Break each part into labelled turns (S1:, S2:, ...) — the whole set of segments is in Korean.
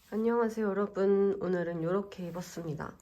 S1: 안녕하세요 여러분. 오늘은 이렇게 입었습니다.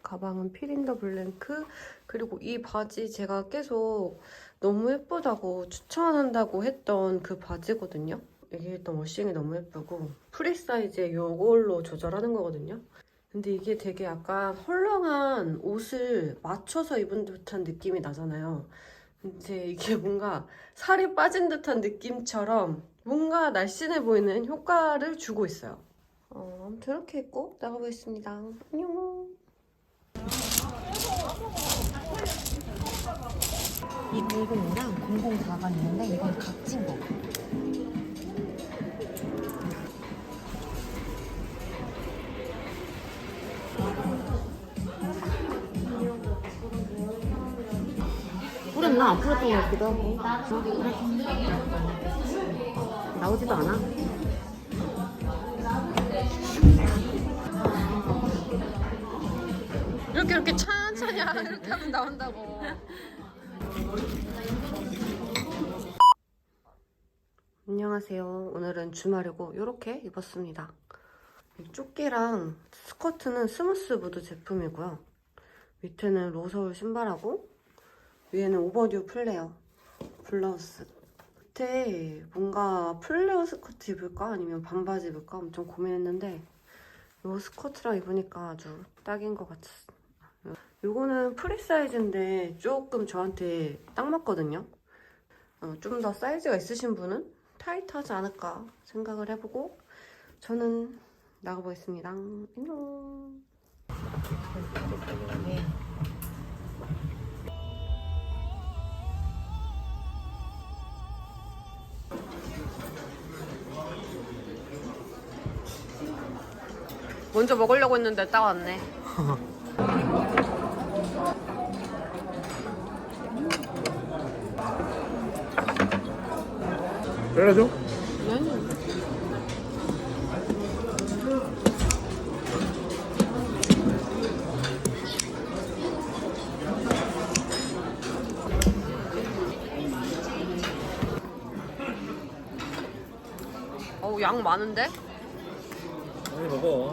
S1: 가방은 피린더 블랭크. 그리고 이 바지 제가 계속 너무 예쁘다고 추천한다고 했던 그 바지거든요. 이게 일단 워싱이 너무 예쁘고 프리 사이즈에 이걸로 조절하는 거거든요. 근데 이게 되게 약간 헐렁한 옷을 맞춰서 입은 듯한 느낌이 나잖아요. 근데 이게 뭔가 살이 빠진 듯한 느낌처럼 뭔가 날씬해 보이는 효과를 주고 있어요. 아무튼 이렇게 입고 나가보겠습니다. 안녕.
S2: 이 굵은 거랑 004가 있는데 이건 각진 거. 뿌렸나? 안 뿌렸던 것 같기도 하고. 나오지도 않아.
S1: 이렇게 천천히 이렇게 하면 나온다고. 안녕하세요. 오늘은 주말이고 이렇게 입었습니다. 이 조끼랑 스커트는 스무스 무드 제품이고요. 밑에는 로서울 신발하고 위에는 오버듀 플레어 블라우스. 밑에 뭔가 플레어 스커트 입을까 아니면 반바지 입을까 엄청 고민했는데 이 스커트랑 입으니까 아주 딱인 것 같았어요. 이거는 프리 사이즈인데 조금 저한테 딱 맞거든요. 좀 더 사이즈가 있으신 분은 타이트하지 않을까 생각을 해보고 저는 나가보겠습니다. 안녕. 먼저 먹으려고 했는데 딱 왔네.
S3: 때려줘?
S1: 어우 양 많은데?
S3: 많이 먹어.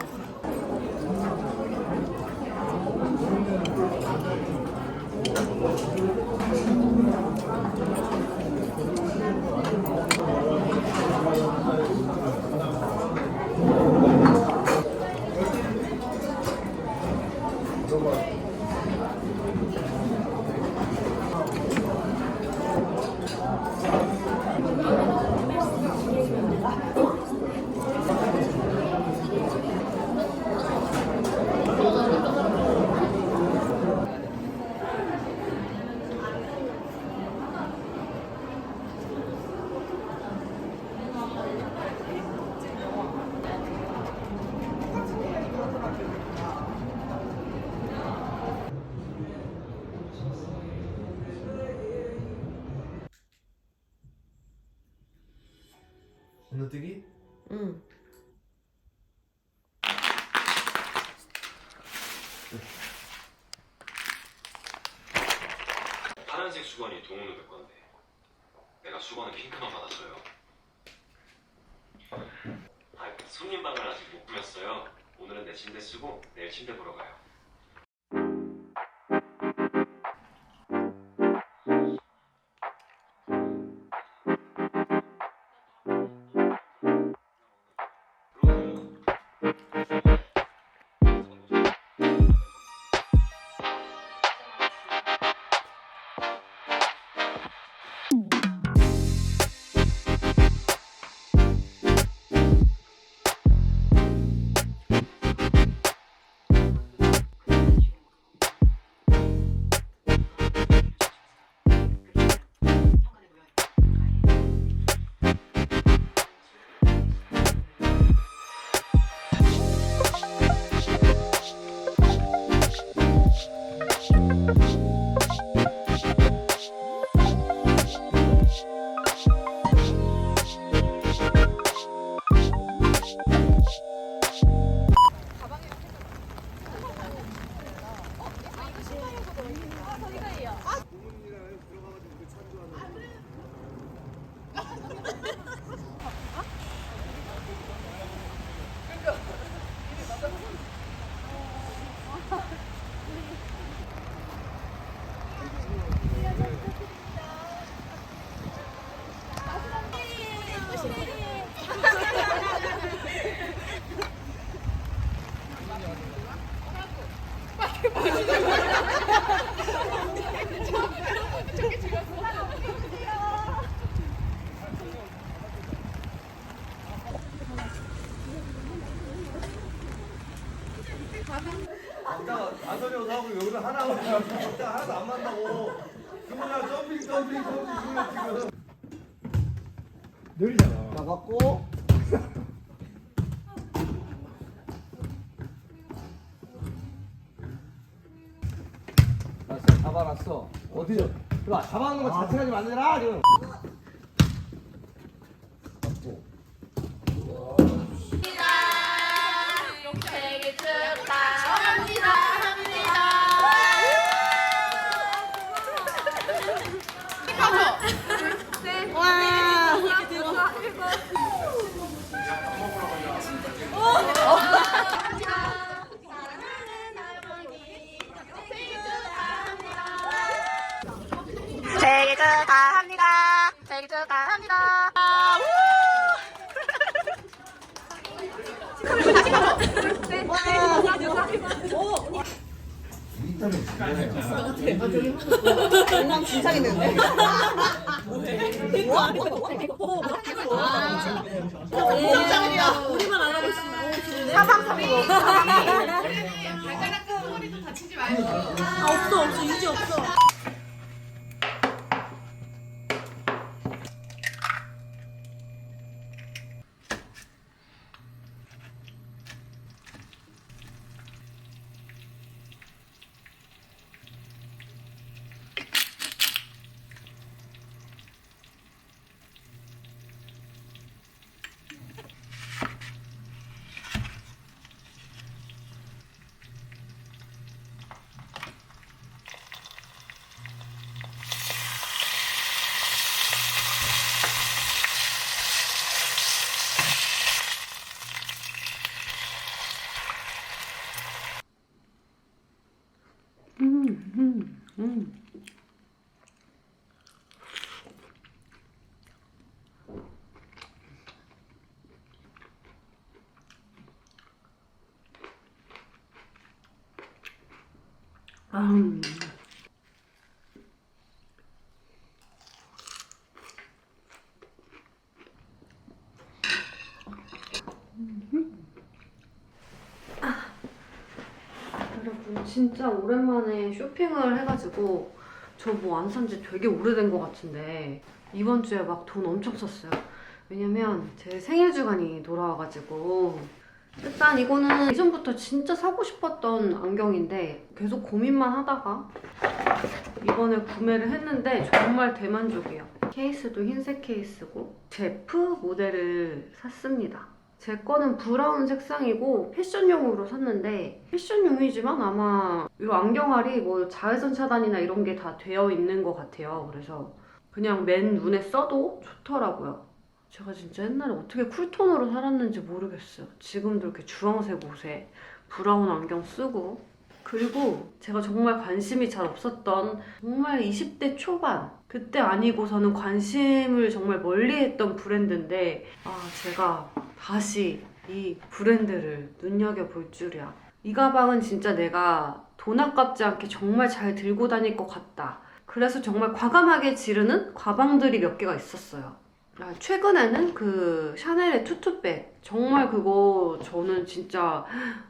S3: 건너뛰기?
S1: 응.
S4: 파란색 수건이 동훈이 될 건데 내가 수건은 핑크만 받았어요. 손님 방을 아직 못 꾸몄어요. 오늘은 내 침대 쓰고 내일 침대 보러 가요.
S5: 안 서려고 하고 여기서 하나 하나도 안 만나고 그냥 점핑 중에 지금
S3: 느리잖아.
S5: 나갔고 나 진짜 잡아놨어. 어디 그봐 잡아놓는 거 자체가 좀 안 되라 지금.
S6: 생일 축하합니다. 생일 축하합니다.
S1: 여러분 진짜 오랜만에 쇼핑을 해가지고 저 뭐 안 산지 되게 오래된 것 같은데 이번 주에 막 돈 엄청 썼어요. 왜냐면 제 생일 주간이 돌아와가지고 일단 이거는 이전부터 진짜 사고 싶었던 안경인데 계속 고민만 하다가 이번에 구매를 했는데 정말 대만족이에요. 케이스도 흰색 케이스고 제프 모델을 샀습니다. 제 거는 브라운 색상이고 패션용으로 샀는데 패션용이지만 아마 이 안경알이 뭐 자외선 차단이나 이런 게 다 되어 있는 것 같아요. 그래서 그냥 맨 눈에 써도 좋더라고요. 제가 진짜 옛날에 어떻게 쿨톤으로 살았는지 모르겠어요. 지금도 이렇게 주황색 옷에 브라운 안경 쓰고 그리고 제가 정말 관심이 잘 없었던 정말 20대 초반 그때 아니고서는 관심을 정말 멀리했던 브랜드인데 제가 다시 이 브랜드를 눈여겨볼 줄이야. 이 가방은 진짜 내가 돈 아깝지 않게 정말 잘 들고 다닐 것 같다. 그래서 정말 과감하게 지르는 가방들이 몇 개가 있었어요. 최근에는 그 샤넬의 투투백 정말 그거 저는 진짜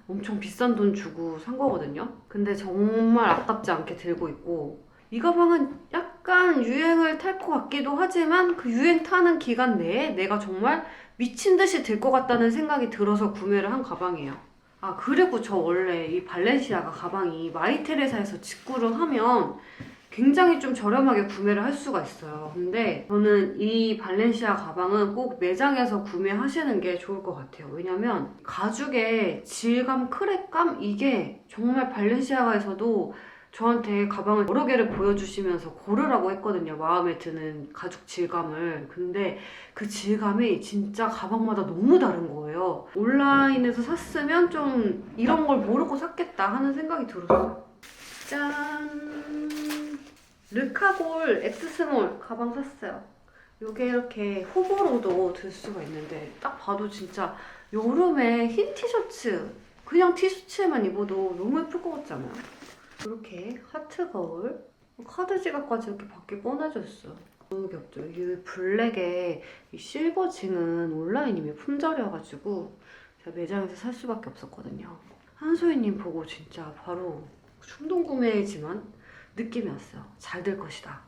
S1: 엄청 비싼 돈 주고 산 거거든요. 근데 정말 아깝지 않게 들고 있고 이 가방은 약간 유행을 탈 것 같기도 하지만 그 유행 타는 기간 내에 내가 정말 미친 듯이 들 것 같다는 생각이 들어서 구매를 한 가방이에요. 그리고 저 원래 이 발렌시아가 가방이 마이테레사에서 직구를 하면 굉장히 좀 저렴하게 구매를 할 수가 있어요. 근데 저는 이 발렌시아 가방은 꼭 매장에서 구매하시는 게 좋을 것 같아요. 왜냐면 가죽의 질감, 크랙감 이게 정말 발렌시아가에서도 저한테 가방을 여러 개를 보여주시면서 고르라고 했거든요. 마음에 드는 가죽 질감을. 근데 그 질감이 진짜 가방마다 너무 다른 거예요. 온라인에서 샀으면 좀 이런 걸 모르고 샀겠다 하는 생각이 들었어요. 짠! 르카골 엑스스몰 가방 샀어요. 이게 이렇게 호보로도 들 수가 있는데 딱 봐도 진짜 여름에 흰 티셔츠 그냥 티셔츠에만 입어도 너무 예쁠 것 같지 않아요? 이렇게 하트 거울 카드 지갑까지 이렇게 밖에 꺼내줬어. 너무 귀엽죠? 이 블랙에 이 실버 징은 온라인이면 품절이어가지고 제가 매장에서 살 수밖에 없었거든요. 한소희님 보고 진짜 바로 충동 구매지만 느낌이 왔어요. 잘 될 것이다.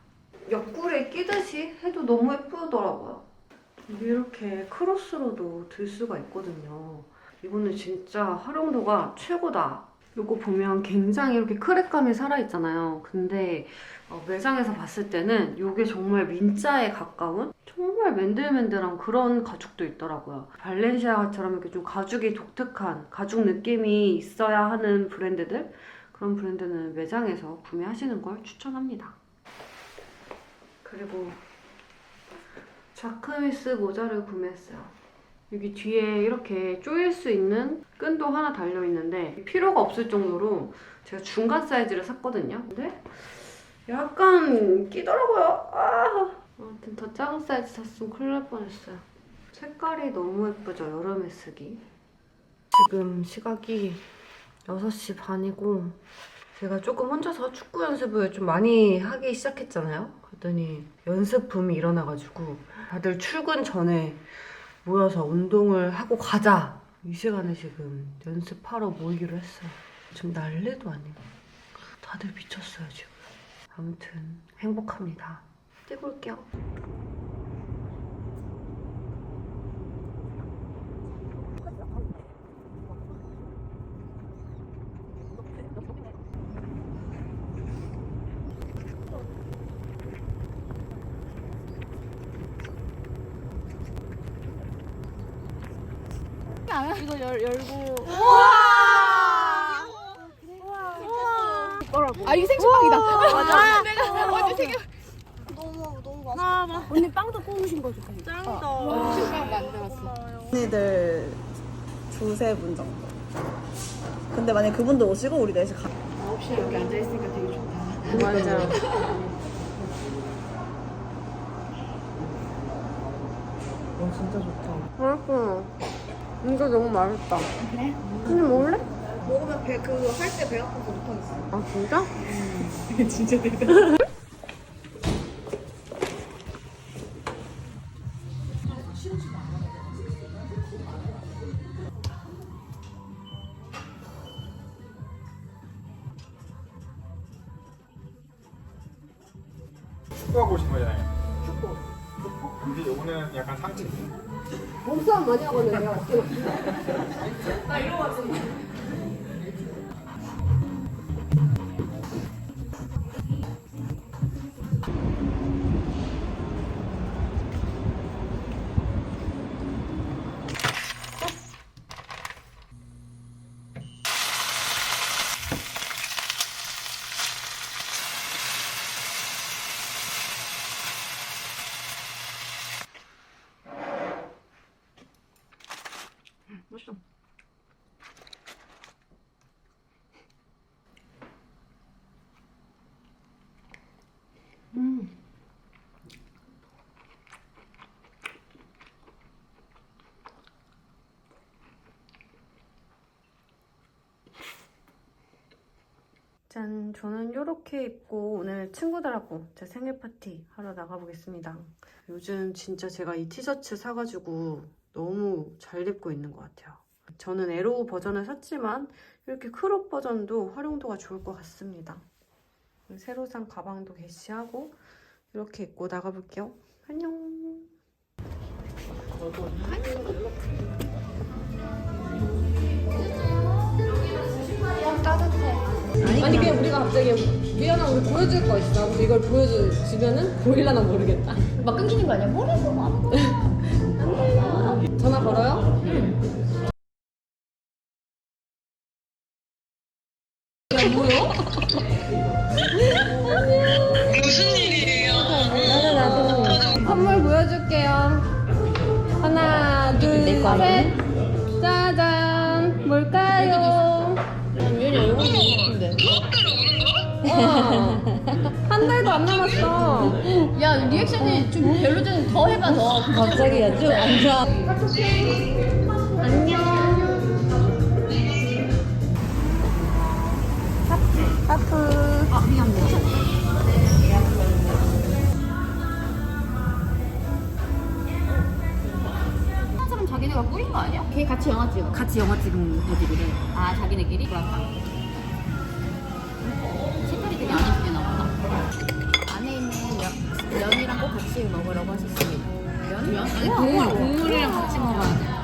S1: 옆구리에 끼듯이 해도 너무 예쁘더라고요. 이렇게 크로스로도 들 수가 있거든요. 이거는 진짜 활용도가 최고다. 이거 보면 굉장히 이렇게 크랙감이 살아있잖아요. 근데 매장에서 봤을 때는 이게 정말 민자에 가까운 정말 맨들맨들한 그런 가죽도 있더라고요. 발렌시아가처럼 이렇게 좀 가죽이 독특한 가죽 느낌이 있어야 하는 브랜드들, 그런 브랜드는 매장에서 구매하시는 걸 추천합니다. 그리고 자크미스 모자를 구매했어요. 여기 뒤에 이렇게 조일 수 있는 끈도 하나 달려있는데 필요가 없을 정도로 제가 중간 사이즈를 샀거든요. 근데 약간 끼더라고요. 아무튼 더 작은 사이즈 샀으면 큰일 날 뻔했어요. 색깔이 너무 예쁘죠? 여름에 쓰기. 지금 시각이 6시 반이고 제가 조금 혼자서 축구 연습을 좀 많이 하기 시작했잖아요. 그랬더니 연습 붐이 일어나가지고 다들 출근 전에 모여서 운동을 하고 가자! 이 시간에 지금 연습하러 모이기로 했어요. 지금 난리도 아니고 다들 미쳤어요 지금. 아무튼 행복합니다. 뛰고 올게요.
S6: 이거 열고.
S2: 아 이게 생수빵이다.
S6: 맞아. 내가 어제 되게
S2: 너무 맛있다. 언니 빵도 구우신 거죠?
S6: 짱이다.
S2: 생수빵 만들었어.
S7: 언니들 두세 분 정도. 근데 만약 그분도 오시고 우리 넷이 가.
S2: 9시에 여기 앉아있으니까 되게 좋다.
S1: 맞아.
S7: 진짜 좋다.
S1: 맛있어. 이거 너무 맛있다.
S2: 그래?
S1: 근데 먹을래?
S7: 먹으면 할 때 배 아파서 못하겠어.
S1: 아 진짜?
S2: 진짜 대단.
S3: 축구하고 오신 거잖아요. 축구. 근데 요거는 약간 상체.
S1: 몸싸움 많이 하거든요. 맛있어. 짠! 저는 이렇게 입고 오늘 친구들하고 제 생일 파티 하러 나가보겠습니다. 요즘 진짜 제가 이 티셔츠 사가지고 너무 잘 입고 있는 것 같아요. 저는 에로 버전을 샀지만 이렇게 크롭 버전도 활용도가 좋을 것 같습니다. 새로 산 가방도 개시하고 이렇게 입고 나가볼게요. 안녕!
S8: 아니 그냥 우리가 갑자기 미연아 우리 보여줄 거 있어. 근데 이걸 보여주면은 보일라나 모르겠다. 막 끊기는 거 아니야? 뭐라고 막. 안 돼요. 전화 걸어요? 응. 야 뭐요?
S6: 무슨 일이에요?
S8: 나도 선물 보여줄게요. 하나 둘 셋. 짜잔. 뭘까요?
S2: 미연이 얼굴이 예쁜데.
S6: 수업대로 오는 거?
S8: 한 달도 안 남았어.
S2: 야 리액션이 좀 별로잖아. 더 해봐 더.
S7: 갑자기 좀 안 좋아.
S8: 안녕. 하프.
S2: 아 미안.
S9: 자기네가 꾸린 거 아니야?
S2: 걔 같이 영화 찍어.
S9: 같이 영화 찍은 애들이래. 아 자기네끼리? 그렇다. 색깔이 되게 안 예쁘게 나왔나?
S2: 안에 있는 면이랑 꼭 같이 먹으라고 하셨습니다.
S9: 면? 아니 국물이랑 같이 먹어야 돼.